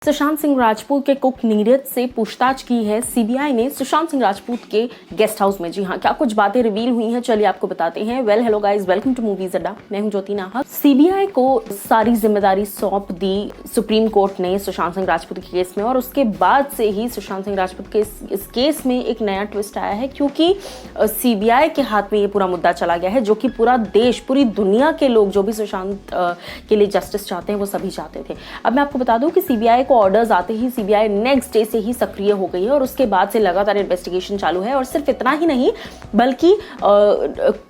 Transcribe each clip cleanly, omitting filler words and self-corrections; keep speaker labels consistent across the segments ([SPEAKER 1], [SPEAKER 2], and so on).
[SPEAKER 1] सुशांत सिंह राजपूत के कुक नीरज से पूछताछ की है सीबीआई ने सुशांत सिंह राजपूत के गेस्ट हाउस में। जी हाँ, क्या कुछ बातें रिवील हुई हैं, चलिए आपको बताते हैं। Hello guys, welcome to Movies Adda. मैं हूं ज्योति नाहक। सीबीआई को सारी जिम्मेदारी सौंप दी सुप्रीम कोर्ट ने सुशांत सिंह राजपूत के केस में, और उसके बाद से ही सुशांत सिंह राजपूत के इस केस में एक नया ट्विस्ट आया है, क्योंकि सीबीआई के हाथ में ये पूरा मुद्दा चला गया है, जो कि पूरा देश, पूरी दुनिया के लोग जो भी सुशांत के लिए जस्टिस चाहते हैं वो सभी चाहते थे। अब मैं आपको बता दूं कि सीबीआई को ऑर्डर्स आते ही सीबीआई नेक्स्ट डे से ही सक्रिय हो गई है, और उसके बाद से लगातार इन्वेस्टिगेशन चालू है। और सिर्फ इतना ही नहीं, बल्कि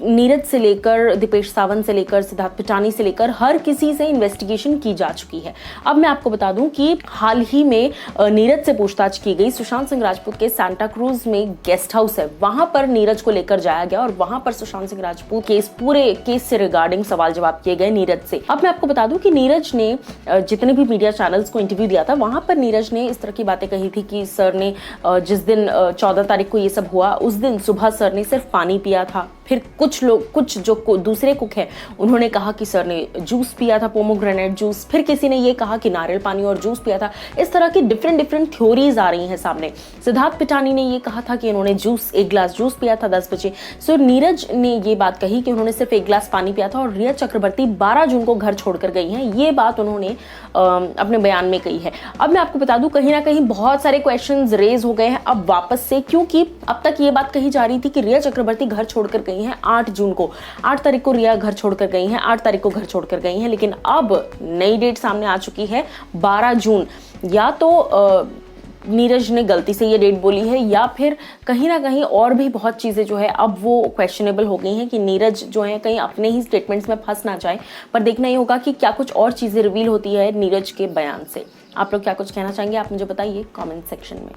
[SPEAKER 1] नीरज से लेकर दीपेश सावंत से लेकर सिद्धार्थ पिटानी से लेकर हर किसी से इन्वेस्टिगेशन की जा चुकी है। अब मैं आपको बता दूं कि हाल ही में नीरज से पूछताछ की गई। सुशांत सिंह राजपूत के सांता क्रूज में गेस्ट हाउस है, वहां पर नीरज को लेकर जाया गया और वहां पर सुशांत सिंह राजपूत के इस पूरे केस से रिगार्डिंग सवाल जवाब किए गए नीरज से। अब मैं आपको बता दूं कि नीरज ने जितने भी मीडिया चैनल्स को इंटरव्यू दिया था, वहां पर नीरज ने इस तरह की बातें कही थी कि सर ने जिस दिन 14 तारीख को ये सब हुआ, उस दिन सुबह सर ने सिर्फ पानी पिया था। फिर कुछ जो दूसरे कुक है उन्होंने कहा कि सर ने जूस पिया था, पोमोग्रेनेट जूस। फिर किसी ने ये कहा कि नारियल पानी और जूस पिया था। इस तरह की डिफरेंट थ्योरीज आ रही हैं सामने। सिद्धार्थ पिटानी ने ये कहा था कि इन्होंने एक गिलास जूस पिया था 10 बजे। सो नीरज ने ये बात कही कि उन्होंने सिर्फ एक गिलास पानी पिया था, और रिया चक्रवर्ती 12 जून को घर छोड़कर गई हैं। ये बात उन्होंने अपने बयान में कही है। अब मैं आपको बता दूं, कहीं ना कहीं बहुत सारे क्वेश्चंस रेज हो गए हैं अब वापस से, क्योंकि अब तक ये बात कही जा रही थी कि रिया चक्रवर्ती घर छोड़कर गई हैं 8 जून को। 8 तारीख को रिया घर छोड़कर गई हैं, 8 तारीख को घर छोड़कर गई हैं, लेकिन अब नई डेट सामने आ चुकी है 12 जून। या तो नीरज ने गलती से ये डेट बोली है, या फिर कहीं ना कहीं और भी बहुत चीज़ें जो है अब वो क्वेश्चनेबल हो गई हैं कि नीरज जो है कहीं अपने ही स्टेटमेंट्स में फंस ना जाए। पर देखना ही होगा कि क्या कुछ और चीज़ें रिवील होती है नीरज के बयान से। आप लोग क्या कुछ कहना चाहेंगे, आप मुझे बताइए कमेंट सेक्शन में।